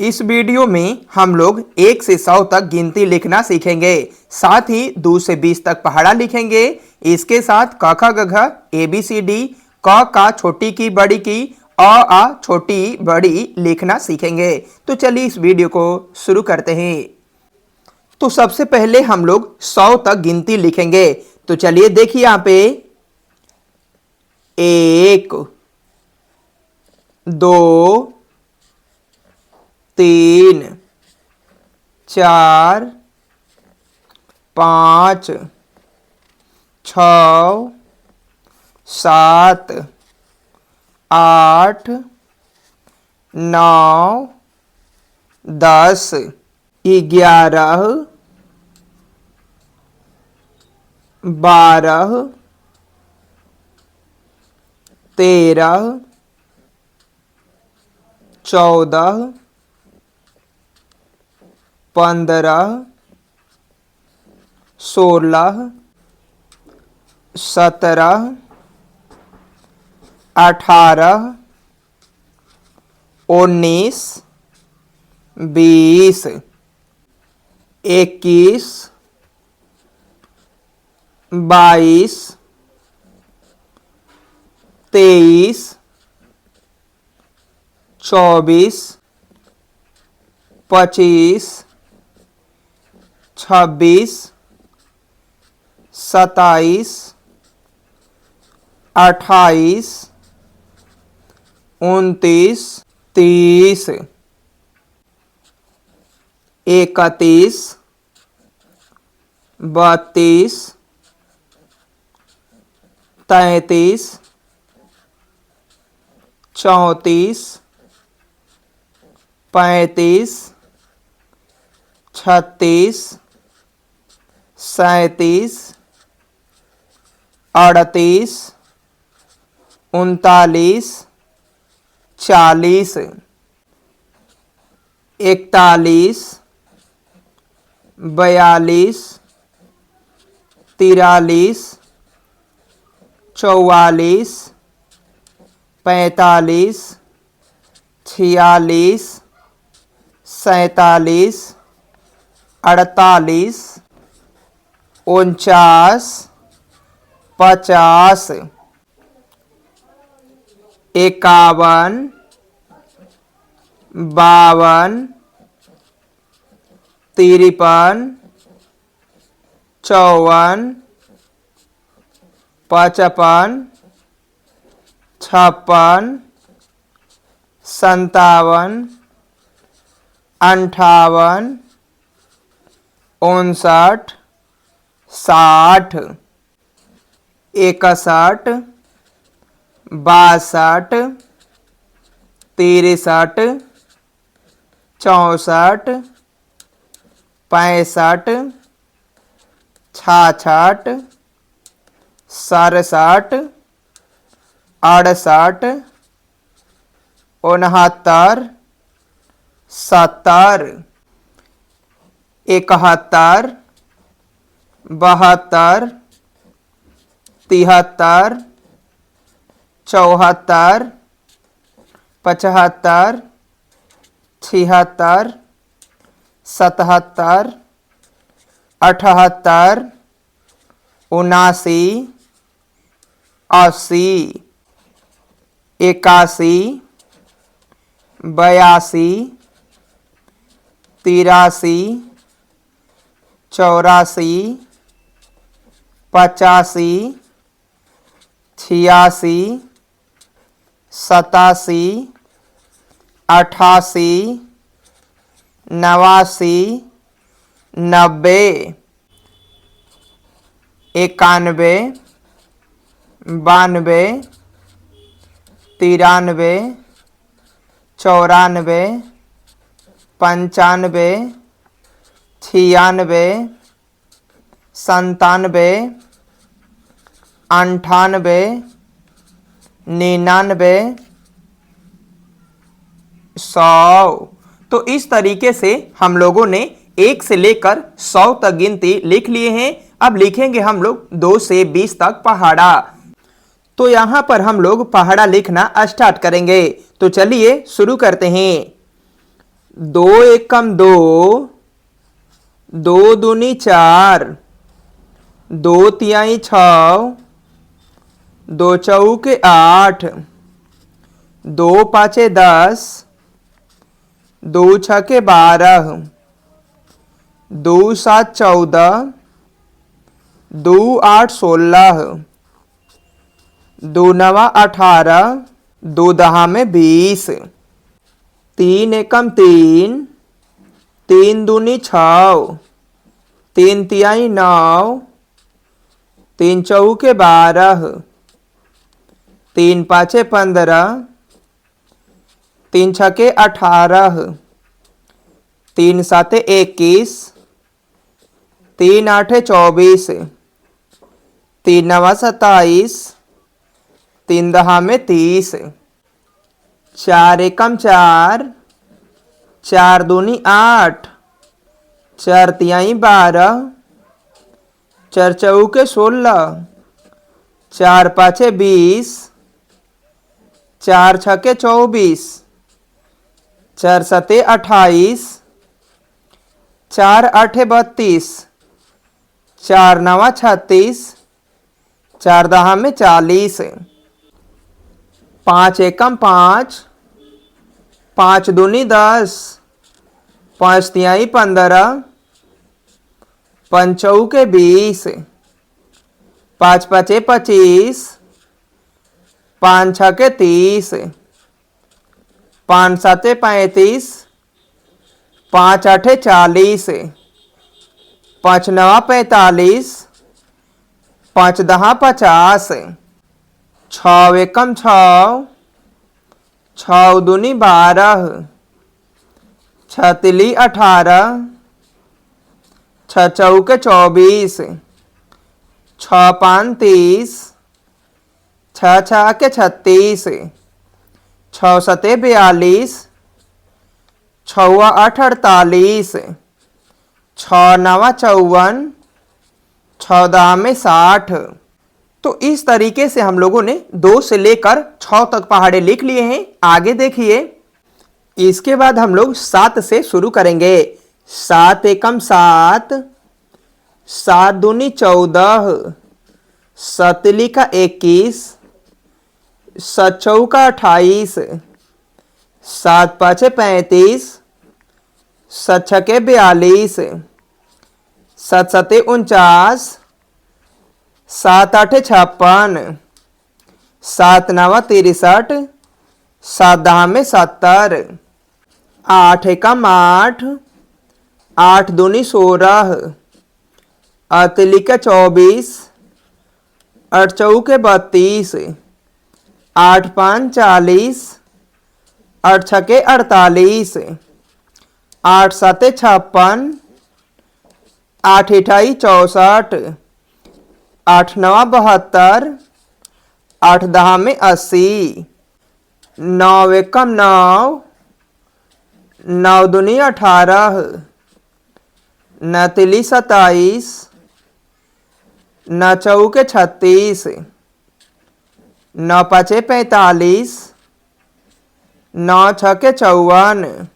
इस वीडियो में हम लोग 1 से 100 तक गिनती लिखना सीखेंगे। साथ ही 2 से 20 तक पहाड़ा लिखेंगे। इसके साथ क ख ग घ ABCD क का छोटी की बड़ी की आ छोटी बड़ी लिखना सीखेंगे। तो चलिए इस वीडियो को शुरू करते हैं। तो सबसे पहले हम लोग 100 तक गिनती लिखेंगे। तो चलिए देखिए यहाँ पे 1 2 3 4 5 6 7 8 9 10 11 12 13 14 15 16 17 18 19 20 21 22 23 24 25 26 27 28 29 30 31 32 33 34 35 36 37 38 39 40 41 42 43 44 45 46 47 48 49 50 51 52 53 54 55 56 57 58 59 60 61 62 63 64 65 66 67 68 69 70 71 72 73 74 75 76 77 78 79 80 81 82 83 84 85 86 87 88 89 90 91 92 93 94 95 96 97 98 99 100। तो इस तरीके से हम लोगों ने 1 से लेकर 100 तक गिनती लिख लिए हैं। अब लिखेंगे हम लोग 2 से 20 तक पहाड़ा। तो यहां पर हम लोग पहाड़ा लिखना स्टार्ट करेंगे। तो चलिए शुरू करते हैं। दो एकम दो, दो दूनी चार, दो तिहाई छः, दो चौके आठ, दो पाँचे 10, दो छके 12, दो सात 14, दो आठ 16, दो नवा 18, दो दहा में 20, तीन एकम तीन, तीन दूनी छः, तीन तिहाई 9, तीन चौके 12, तीन पाँचे 15, तीन छके 18, तीन साते 21, तीन आठे 24, तीन नवा 27, तीन दहा में 30, चार एकम चार, चार दूनी 8, चार तिहाई 12, चार चौके 16, चार पाँचे 20, चार छके 24, चार सते 28, चार आठे 32, चार नवा 36, चार दहा में 40, पाँच एकम 5, पाँच दूनी 10, पाँच तिहाई 15, पाँच चौके 20, पाँच पाँचे 25, पाँच छके 30, पाँच साते 35, पाँच आठे 40, पाँच नवा 45, पाँच दहा 50, छः एकम 6, छः दूनी 12, छः तिली 18, छः चौके 24, छः पाँच 30, छः छके 36, छः सते 42, छः आठ 48, छः नवा 54, छः दहा में 60। तो इस तरीके से हम लोगों ने 2 से लेकर 6 तक पहाड़े लिख लिए हैं। आगे देखिए, इसके बाद हम लोग 7 से शुरू करेंगे। 7 एकम 7, 7 दूनी 14, सतली का 21, सत चौका 28, सात पाँचे 35, सत छके 42, सत सते 49, सात आठे 56, सात नवा 63, सात दहा में 70, आठ एकम 8, 8 दूनी 16, अतली का 24, आठ चौके 32, आठ पाँच 40, आठ छके 48, आठ साते 56, आठ अठाई 64, आठ नवा 72, आठ दहा में 80, नौ एकम 9, 9 दूनी 18, न तिली 27, न चौके 36, नौ पाँचे 45, नौ छके 54,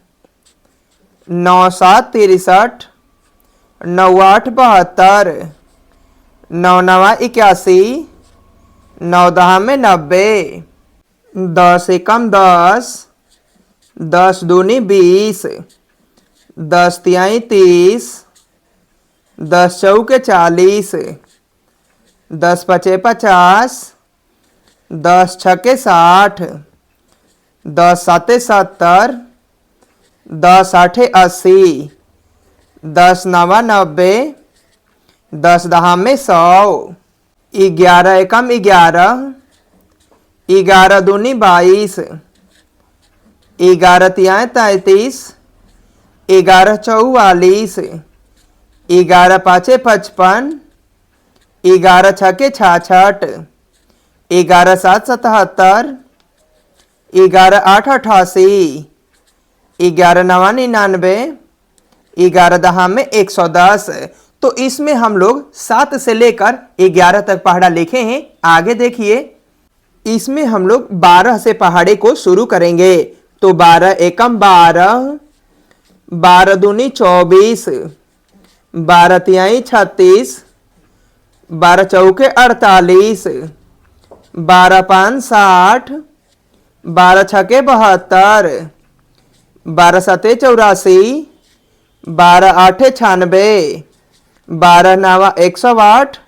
नौ सात 63, नौ आठ 72, नौ नवा 81, नौ दहा में 90, 10 एकम 10, 10 दूनी 20, 10 तिहाई 30, 10 चौके 40, 10 पचे 50, 10 छके 60, 10 साते 70, 10 आठे 80, 10 नवा 90, 10 दहा में 100, 11 एकम 11, 11 दूनी 22, 11 तिहाई 33, 11 44, 11 पाँचे 55, 11 छके 66, 11 सात 77, 11 आठ 88, 11 नवा 99, 11 दहा में 110। तो इसमें हम लोग 7 से लेकर 11 तक पहाड़ा लिखे हैं। आगे देखिए, इसमें हम लोग 12 से पहाड़े को शुरू करेंगे। तो 12 एकम 12, 12 दूनी 24, 12 तिहाई 36, 12 चौके 48, 12 पाँच 60, 12 छके 72, 12 सते 84, 12 आठे 96, 12 नावा 108,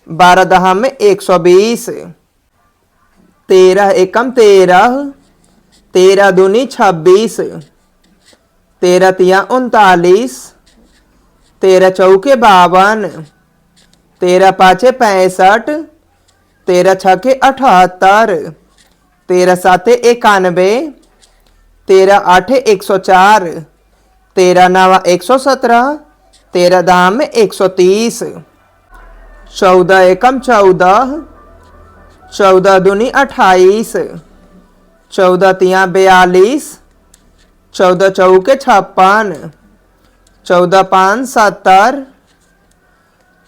12 दहा में 120, 13 एकम 13, 13 दूनी 26, 13 तिया 39, 13 चौके 52, 13 पाँचे 65, 13 छके 78, 13 साते 91, 13 आठे 104, 13 नावा 117, 13 दहा में 130, 14 एकम 14, 14 दूनी 28, 14 तिया 42, 14 चौके 56, 14 पाँच 70,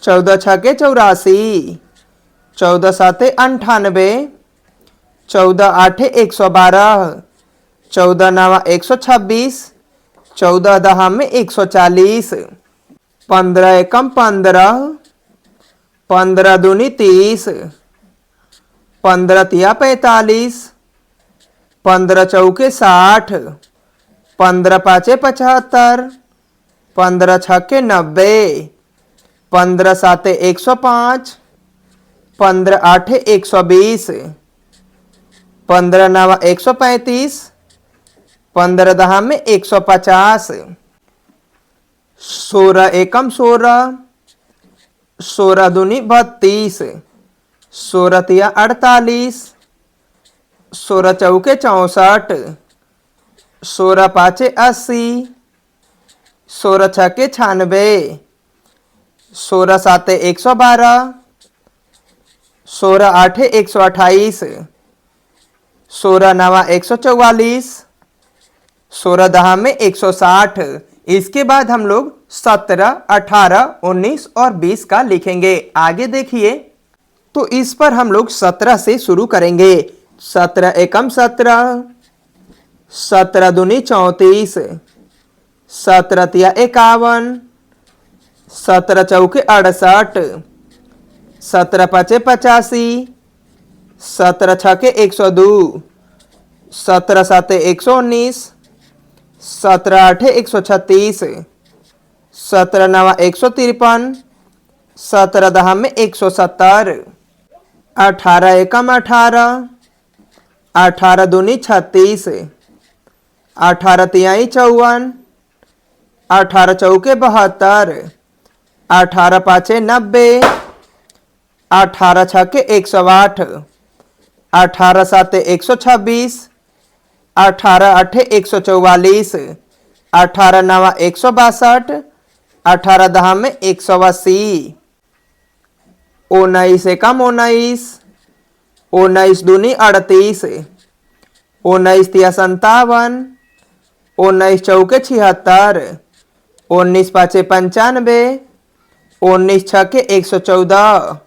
14 छके 84, 14 साते 98, 14 आठे 112, 14 नावा 126, 14 दहा में 140, 15 एकम 15, 15 दूनी 30, 15 तिया 45, 15 चौके 60, 15 पाँचे 75, 15 छके 90, 15 साते 105, 15 आठे 120, 15 नवा 135, 15 दहा में 150, 16 एकम 16, 16 दूनी 32, 16 तिया 48, 16 चौके 64, 16 पाँचे 80, 16 छके 96, 16 साते 112, 16 आठे 128, 16 नवा 144, 16 दहा में 160। इसके बाद हम लोग 17, 18, 19 और 20 का लिखेंगे। आगे देखिए, तो इस पर हम लोग 17 से शुरू करेंगे। 17 एकम 17, 17 दूनी 34, 17 तिया 51, 17 चौके 68, 17 पाँचे 85, 17 छके 102, 17 साते 119, 17 आठे 136, 17 नवा 153, 17 दहा में 170, 18 एकम 18, 18 दूनी 36, 18 तिहाई 54, 18 चौके 72, 18 पाँचे 90, 18 छके 108, 18 साते 126, 18 आठे 144, 18 नवा 162, 18 दहा में 180, 19 एकम 19, 19 दूनी 38, 19 तिया 57, 19 चौके 76, 19 पाँचे 95, 19 छके 114,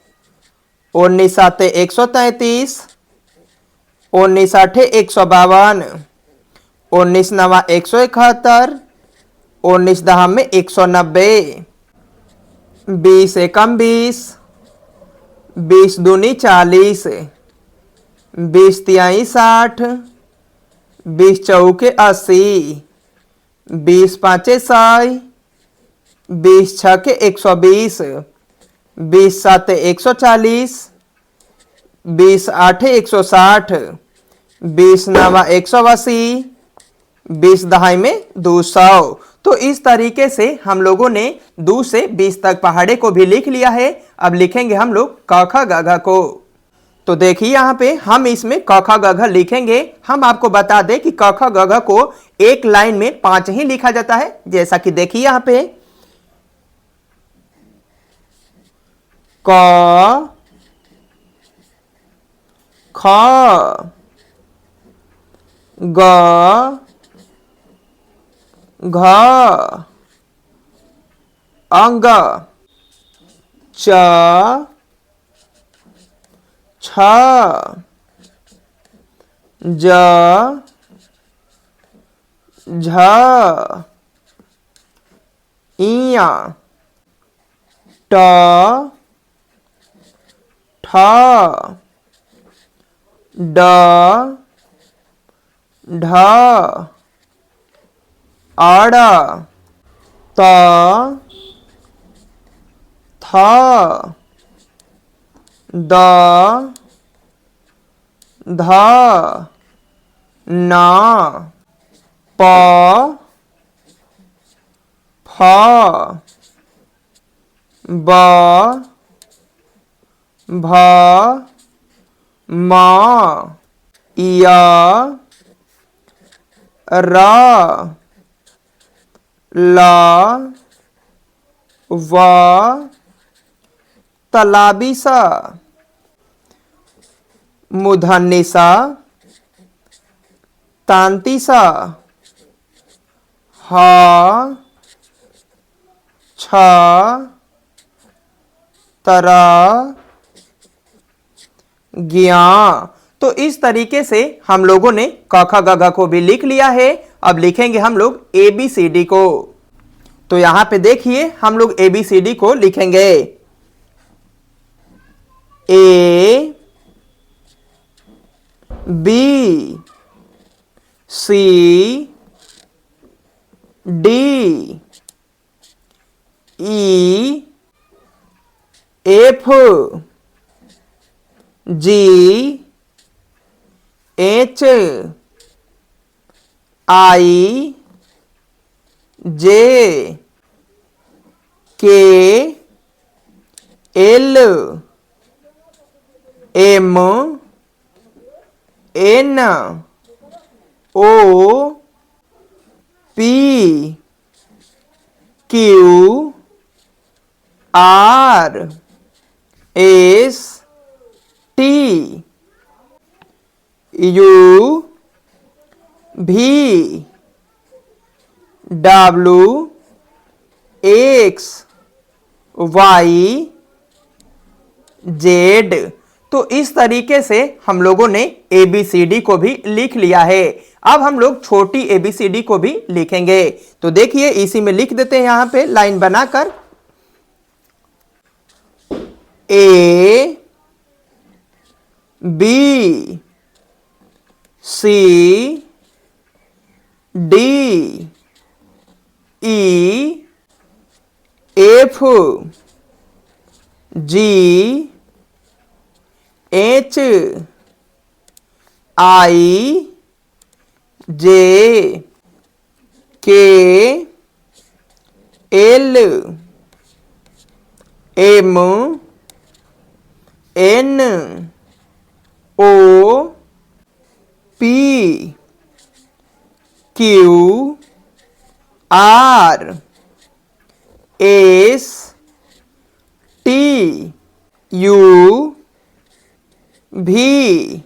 19 साते 133, 19 आठे 152, 19 नवा 171, 19 दहा में 190, 20 एकम 20, 20 दूनी 40, 20 तिहाई 60, 20 चौके 80, 20 पाँचे 100, 20 छके 120, 20 साते 140, 20 आठे 160, 20 नवा 180, 20 दहाई में 200। तो इस तरीके से हम लोगों ने 2 से 20 तक पहाड़े को भी लिख लिया है। अब लिखेंगे हम लोग क ख ग घ को। तो देखिए यहाँ पे हम इसमें क ख ग घ लिखेंगे। हम आपको बता दें कि क ख ग घ को एक लाइन में 5 ही लिखा जाता है। जैसा कि देखिए यहाँ पे क ख ग घ अंग च छ ज झ इया, ट, ठ, ड, ढ, अड़, त, थ, द, ध, न, प, फ, ब, भ, म, य, र, ल, व, तलाबी सा, मूर्धन्य सा, तांती सा, ह, छ, तर, ज्ञा। तो इस तरीके से हम लोगों ने क ख ग घ को भी लिख लिया है। अब लिखेंगे हम लोग ABCD को। तो यहां पे देखिए हम लोग ABCD को लिखेंगे। A, B, C, D, E, F, G, H, I, J, K, L, M, N, O, P, Q, R, S, T, U, V, W, X, Y, Z। तो इस तरीके से हम लोगों ने ABCD को भी लिख लिया है। अब हम लोग छोटी ABCD को भी लिखेंगे। तो देखिए इसी में लिख देते हैं यहां पे लाइन बनाकर। A, B, C, D, E, F, G, H, I, J, K, L, M, N, O, P, Q, R, S, T, U, V,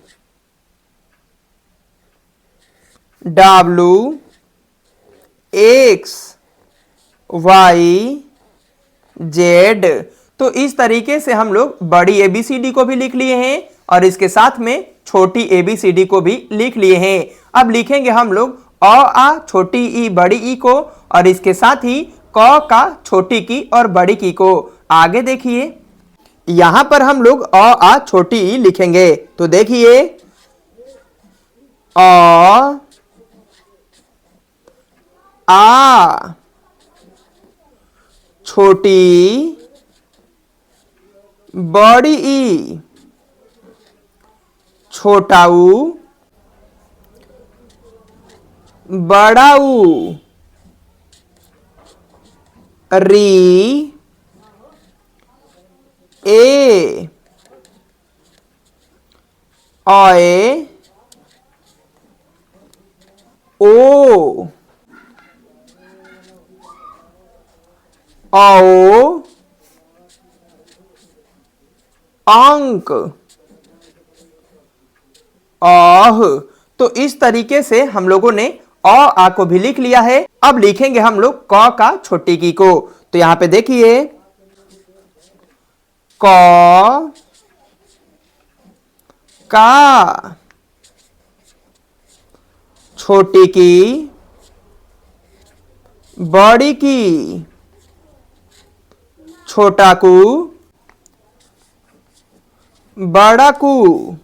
W, X, Y, Z। तो इस तरीके से हम लोग बड़ी ABCD को भी लिख लिए हैं और इसके साथ में छोटी ABCD को भी लिख लिए हैं। अब लिखेंगे हम लोग अ आ छोटी ई बड़ी ई को और इसके साथ ही क का छोटी की और बड़ी की को। आगे देखिए यहां पर हम लोग अ आ छोटी ई लिखेंगे। तो देखिए अ आ छोटी बड़ी ई छोटा ऊ बड़ा ऊ री ए ऑय ओ औ अंक आह। तो इस तरीके से हम लोगों ने अ आ को भी लिख लिया है। अब लिखेंगे हम लोग क का छोटी की को। तो यहां पे देखिए क का छोटी की बड़ी की छोटा कू, बड़ा कू,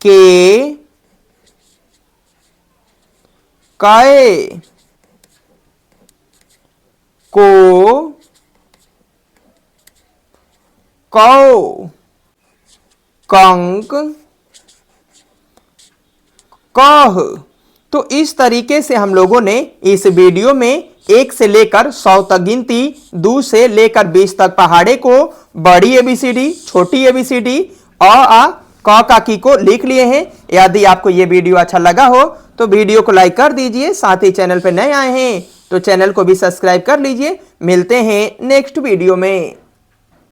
के, कै, को, कौ, कंक, कह। तो इस तरीके से हम लोगों ने इस वीडियो में 1 से लेकर 100 तक गिनती, 2 से लेकर 20 तक पहाड़े को, बड़ी एबीसीडी, छोटी एबीसीडी, आ, क, का, की को लिख लिए हैं। यदि आपको यह वीडियो अच्छा लगा हो तो वीडियो को लाइक कर दीजिए। साथ ही चैनल पर नए आए हैं तो चैनल को भी सब्सक्राइब कर लीजिए। मिलते हैं नेक्स्ट वीडियो में।